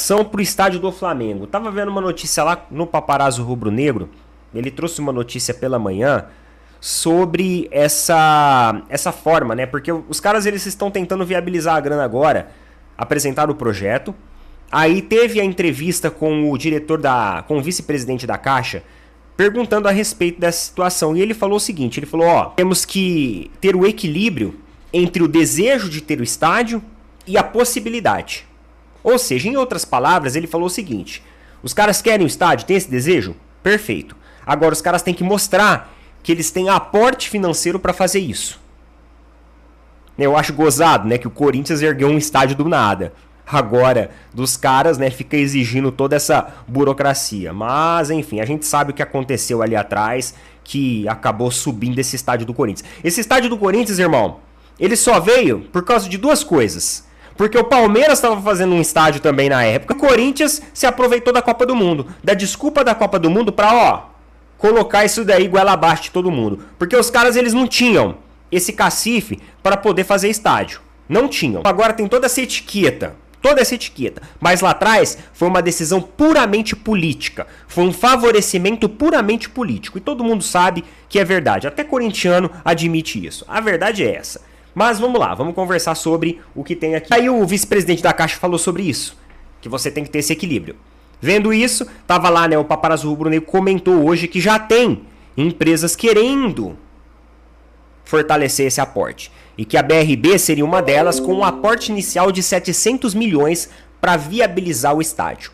são pro estádio do Flamengo. Tava vendo uma notícia lá no Paparazzo Rubro Negro, ele trouxe uma notícia pela manhã sobre essa forma, né? Porque os caras eles estão tentando viabilizar a grana agora, apresentaram o projeto. Aí teve a entrevista com o diretor com o vice-presidente da Caixa, perguntando a respeito dessa situação. E ele falou o seguinte, ele falou, ó, temos que ter o equilíbrio entre o desejo de ter o estádio e a possibilidade. Ou seja, em outras palavras, ele falou o seguinte, os caras querem o estádio, tem esse desejo? Perfeito. Agora os caras têm que mostrar que eles têm aporte financeiro para fazer isso. Eu acho gozado, né, que o Corinthians ergueu um estádio do nada. Agora, dos caras, né, fica exigindo toda essa burocracia. Mas, enfim, a gente sabe o que aconteceu ali atrás, que acabou subindo esse estádio do Corinthians. Esse estádio do Corinthians, irmão, ele só veio por causa de duas coisas. Porque o Palmeiras estava fazendo um estádio também na época. O Corinthians se aproveitou da Copa do Mundo. Da desculpa da Copa do Mundo pra, ó, colocar isso daí goela abaixo de todo mundo. Porque os caras, eles não tinham esse cacife para poder fazer estádio. Não tinham. Agora tem toda essa etiqueta. Mas lá atrás foi uma decisão puramente política. Foi um favorecimento puramente político. E todo mundo sabe que é verdade. Até corintiano admite isso. A verdade é essa. Mas vamos lá, vamos conversar sobre o que tem aqui. Aí o vice-presidente da Caixa falou sobre isso. Que você tem que ter esse equilíbrio. Vendo isso, tava lá, né, o Paparazzo Rubro Negro comentou hoje que já tem empresas querendo fortalecer esse aporte. E que a BRB seria uma delas com um aporte inicial de 700 milhões para viabilizar o estádio.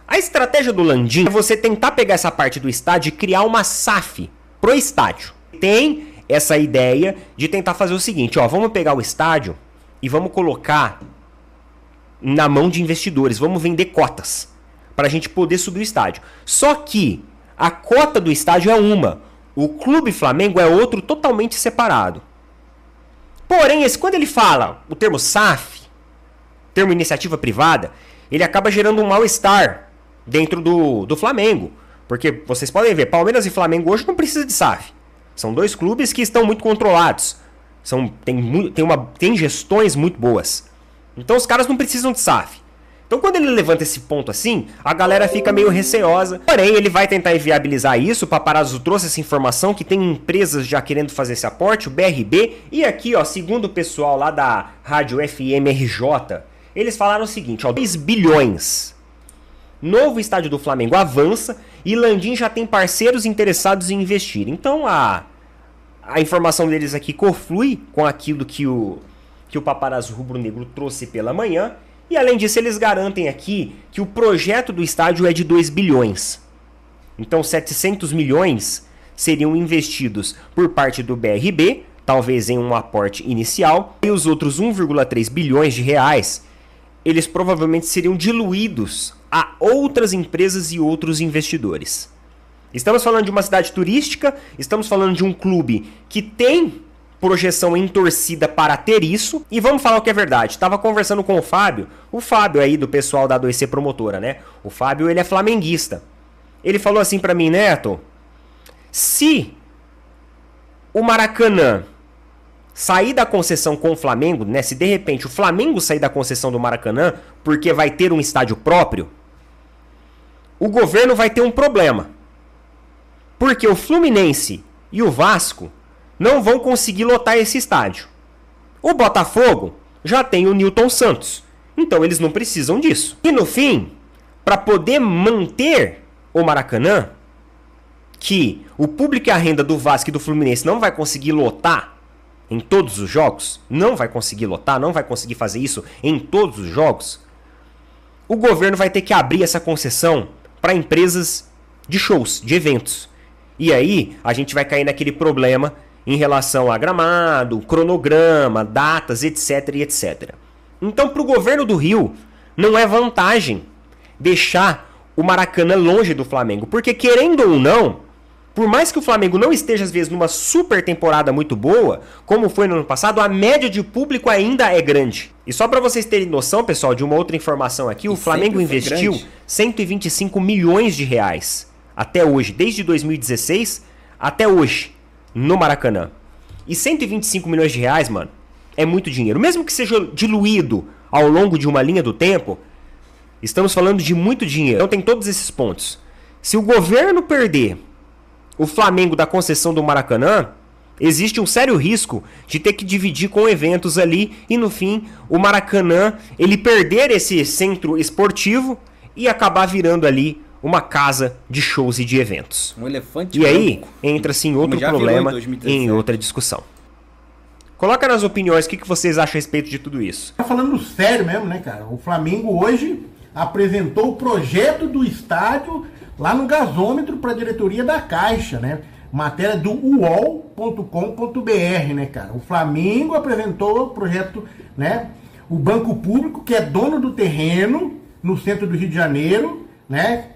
A estratégia do Landim é você tentar pegar essa parte do estádio e criar uma SAF pro estádio. Tem essa ideia de tentar fazer o seguinte, ó, vamos pegar o estádio e vamos colocar na mão de investidores, vamos vender cotas para a gente poder subir o estádio. Só que a cota do estádio é uma, o Clube Flamengo é outro totalmente separado. Porém, quando ele fala o termo SAF, termo iniciativa privada, ele acaba gerando um mal-estar dentro do Flamengo. Porque vocês podem ver, Palmeiras e Flamengo hoje não precisam de SAF. São dois clubes que estão muito controlados. Tem gestões muito boas. Então os caras não precisam de SAF. Então quando ele levanta esse ponto assim, a galera fica meio receosa. Porém, ele vai tentar viabilizar isso. O Paparazzo trouxe essa informação que tem empresas já querendo fazer esse aporte, o BRB. E aqui, ó, segundo o pessoal lá da Rádio FMRJ, eles falaram o seguinte, ó, 2 bilhões. Novo estádio do Flamengo avança e Landim já tem parceiros interessados em investir. Então a informação deles aqui conflui com aquilo que o Paparazzo Rubro Negro trouxe pela manhã. E além disso, eles garantem aqui que o projeto do estádio é de 2 bilhões. Então 700 milhões seriam investidos por parte do BRB, talvez em um aporte inicial. E os outros 1,3 bilhões de reais, eles provavelmente seriam diluídos a outras empresas e outros investidores. Estamos falando de uma cidade turística, estamos falando de um clube que tem projeção em torcida para ter isso. E vamos falar o que é verdade. Estava conversando com o Fábio aí do pessoal da 2C Promotora, né? O Fábio, ele é flamenguista. Ele falou assim para mim, Neto, se o Maracanã sair da concessão com o Flamengo, né? Se de repente o Flamengo sair da concessão do Maracanã, porque vai ter um estádio próprio, o governo vai ter um problema. Porque o Fluminense e o Vasco não vão conseguir lotar esse estádio. O Botafogo já tem o Nilton Santos. Então eles não precisam disso. E no fim, para poder manter o Maracanã, que o público e a renda do Vasco e do Fluminense não vai conseguir lotar em todos os jogos, não vai conseguir lotar, não vai conseguir fazer isso em todos os jogos, o governo vai ter que abrir essa concessão para empresas de shows, de eventos. E aí a gente vai cair naquele problema em relação a gramado, cronograma, datas, etc e etc. Então, para o governo do Rio, não é vantagem deixar o Maracanã longe do Flamengo. Porque, querendo ou não, por mais que o Flamengo não esteja, às vezes, numa super temporada muito boa, como foi no ano passado, a média de público ainda é grande. E só para vocês terem noção, pessoal, de uma outra informação aqui, o Flamengo investiu 125 milhões de reais até hoje, desde 2016 até hoje, no Maracanã. E 125 milhões de reais, mano, é muito dinheiro. Mesmo que seja diluído ao longo de uma linha do tempo, Estamos falando de muito dinheiro. Então tem todos esses pontos. Se o governo perder o Flamengo da concessão do Maracanã, existe um sério risco de ter que dividir com eventos ali e no fim o Maracanã ele perder esse centro esportivo e acabar virando ali uma casa de shows e de eventos. Um elefante e branco. Aí entra-se em outro problema e em outra discussão. Coloca nas opiniões o que vocês acham a respeito de tudo isso. Tá falando sério mesmo, né, cara? O Flamengo hoje apresentou o projeto do estádio lá no gasômetro para a diretoria da Caixa, né? Matéria do uol.com.br, né, cara? O Flamengo apresentou o projeto, né? O Banco Público, que é dono do terreno no centro do Rio de Janeiro, né?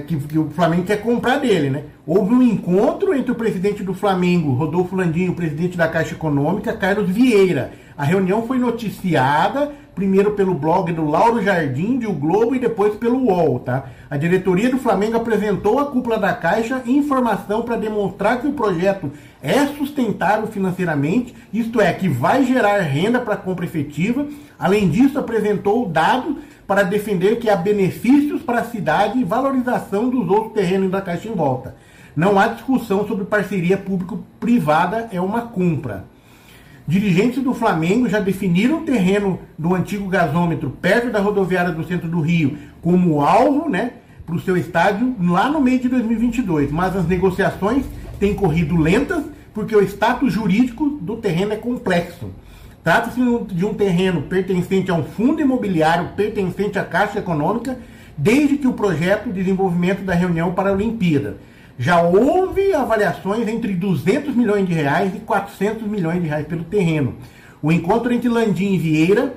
Que o Flamengo quer comprar dele, né? Houve um encontro entre o presidente do Flamengo, Rodolfo Landim, e o presidente da Caixa Econômica, Carlos Vieira. A reunião foi noticiada primeiro pelo blog do Lauro Jardim, de O Globo, e depois pelo UOL, tá? A diretoria do Flamengo apresentou à cúpula da Caixa informação para demonstrar que o projeto é sustentável financeiramente, isto é, que vai gerar renda para a compra efetiva. Além disso, apresentou dados para defender que há benefícios para a cidade e valorização dos outros terrenos da Caixa em volta. Não há discussão sobre parceria público-privada, é uma compra. Dirigentes do Flamengo já definiram o terreno do antigo gasômetro perto da rodoviária do centro do Rio como alvo, né, para o seu estádio lá no meio de 2022. Mas as negociações têm corrido lentas porque o status jurídico do terreno é complexo. Trata-se de um terreno pertencente a um fundo imobiliário pertencente à Caixa Econômica desde que o projeto de desenvolvimento da reunião para a Olimpíada. Já houve avaliações entre 200 milhões de reais e 400 milhões de reais pelo terreno. O encontro entre Landim e Vieira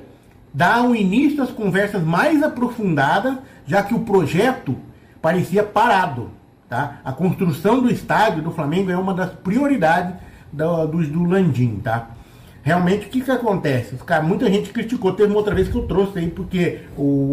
dá um início às conversas mais aprofundadas, já que o projeto parecia parado. Tá? A construção do estádio do Flamengo é uma das prioridades do Landim. Tá? Realmente, o que acontece? Muita gente criticou, teve uma outra vez que eu trouxe aí, porque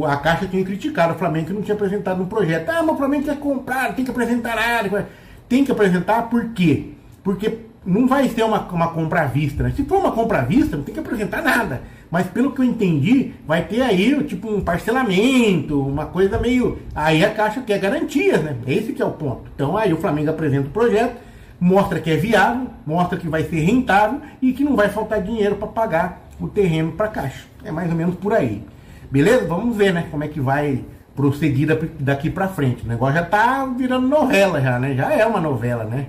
a Caixa tinha criticado o Flamengo que não tinha apresentado um projeto. Ah, mas o Flamengo quer comprar, tem que apresentar nada. Tem que apresentar por quê? Porque não vai ser uma compra à vista, né? Se for uma compra à vista, não tem que apresentar nada. Mas pelo que eu entendi, vai ter aí tipo um parcelamento, uma coisa meio... Aí a Caixa quer garantias, né? Esse que é o ponto. Então aí o Flamengo apresenta o projeto, mostra que é viável, mostra que vai ser rentável e que não vai faltar dinheiro para pagar o terreno para a Caixa. É mais ou menos por aí. Beleza? Vamos ver, né? Como é que vai prosseguir daqui para frente. O negócio já tá virando novela já, né? Já é uma novela, né?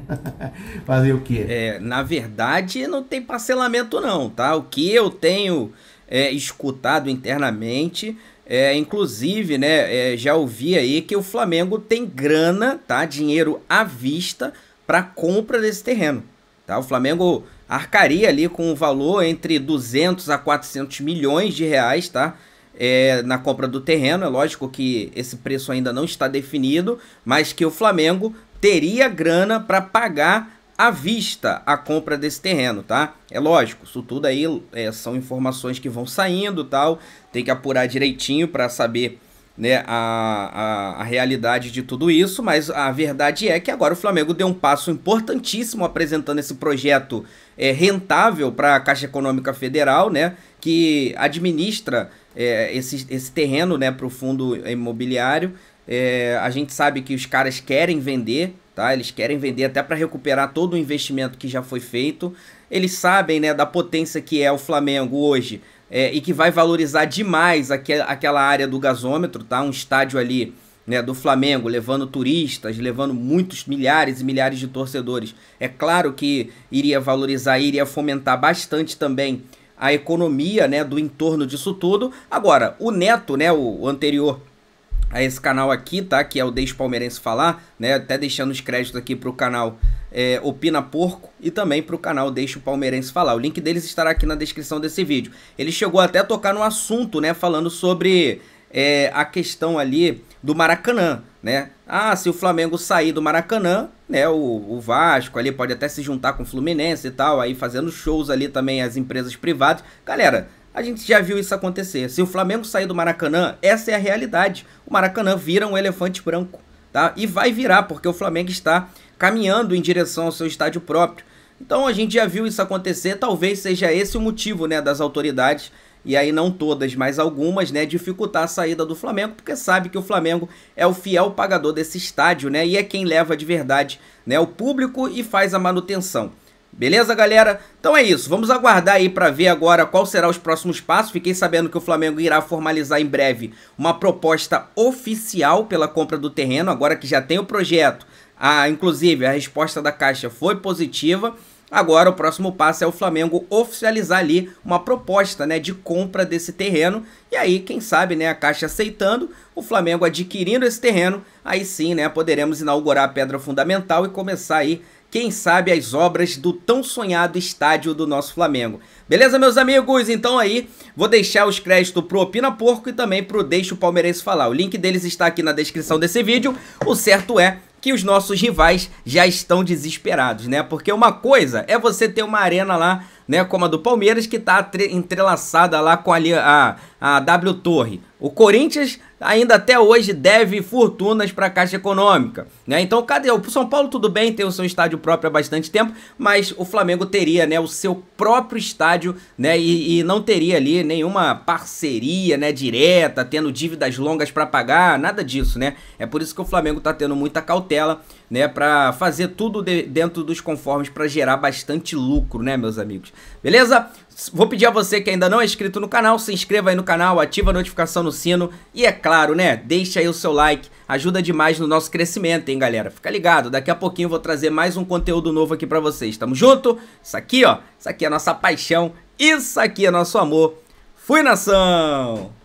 Fazer o quê? Na verdade, não tem parcelamento não, tá? O que eu tenho escutado internamente, inclusive, né? Já ouvi aí que o Flamengo tem grana, tá? Dinheiro à vista para compra desse terreno, tá? O Flamengo arcaria ali com um valor entre 200 a 400 milhões de reais, tá? Na compra do terreno. É lógico que esse preço ainda não está definido, mas que o Flamengo teria grana para pagar à vista a compra desse terreno, tá? É lógico, isso tudo aí são informações que vão saindo, tal, tem que apurar direitinho para saber, né, a realidade de tudo isso, mas a verdade é que agora o Flamengo deu um passo importantíssimo apresentando esse projeto rentável para a Caixa Econômica Federal, né, que administra esse terreno, né, para o fundo imobiliário. A gente sabe que os caras querem vender, tá? Eles querem vender até para recuperar todo o investimento que já foi feito. Eles sabem, né, da potência que é o Flamengo hoje, e que vai valorizar demais aquela área do gasômetro, tá? Um estádio ali, né, do Flamengo, levando turistas, levando muitos milhares e milhares de torcedores. É claro que iria valorizar, iria fomentar bastante também a economia, né, do entorno disso tudo. Agora, o Neto, né, o anterior a esse canal aqui, tá? Que é o Deixa o Palmeirense Falar, né? Até deixando os créditos aqui pro canal Opina Porco e também pro canal Deixa o Palmeirense Falar. O link deles estará aqui na descrição desse vídeo. Ele chegou até a tocar no assunto, né? Falando sobre a questão ali do Maracanã, né? Ah, se o Flamengo sair do Maracanã, né? O Vasco ali pode até se juntar com o Fluminense e tal, aí fazendo shows ali também as empresas privadas. Galera, a gente já viu isso acontecer. Se o Flamengo sair do Maracanã, essa é a realidade. O Maracanã vira um elefante branco, tá? E vai virar, porque o Flamengo está caminhando em direção ao seu estádio próprio. Então a gente já viu isso acontecer. Talvez seja esse o motivo, né, das autoridades e aí não todas, mas algumas, né, dificultar a saída do Flamengo, porque sabe que o Flamengo é o fiel pagador desse estádio, né, e é quem leva de verdade, né, o público e faz a manutenção. Beleza, galera? Então é isso, vamos aguardar aí para ver agora qual será os próximos passos. Fiquei sabendo que o Flamengo irá formalizar em breve uma proposta oficial pela compra do terreno, agora que já tem o projeto. Inclusive, a resposta da Caixa foi positiva. Agora o próximo passo é o Flamengo oficializar ali uma proposta, né, de compra desse terreno. E aí, quem sabe, né, a Caixa aceitando, o Flamengo adquirindo esse terreno, aí sim, né, poderemos inaugurar a pedra fundamental e começar aí, quem sabe, as obras do tão sonhado estádio do nosso Flamengo. Beleza, meus amigos? Então aí, vou deixar os créditos pro Opina Porco e também pro Deixa o Palmeirense Falar. O link deles está aqui na descrição desse vídeo. O certo é que os nossos rivais já estão desesperados, né? Porque uma coisa é você ter uma arena lá, né, como a do Palmeiras, que tá entrelaçada lá com ali a W Torre. O Corinthians ainda até hoje deve fortunas para a Caixa Econômica, né? Então, cadê? O São Paulo tudo bem, tem o seu estádio próprio há bastante tempo, mas o Flamengo teria, né, o seu próprio estádio, né, e não teria ali nenhuma parceria, né, direta, tendo dívidas longas para pagar, nada disso, né? É por isso que o Flamengo tá tendo muita cautela, né, para fazer tudo dentro dos conformes para gerar bastante lucro, né, meus amigos? Beleza? Vou pedir a você que ainda não é inscrito no canal, se inscreva aí no canal, ativa a notificação no sino e é claro, né, deixa aí o seu like, ajuda demais no nosso crescimento, hein, galera? Fica ligado, daqui a pouquinho eu vou trazer mais um conteúdo novo aqui pra vocês, tamo junto? Isso aqui, ó, isso aqui é a nossa paixão, isso aqui é nosso amor. Fui, nação!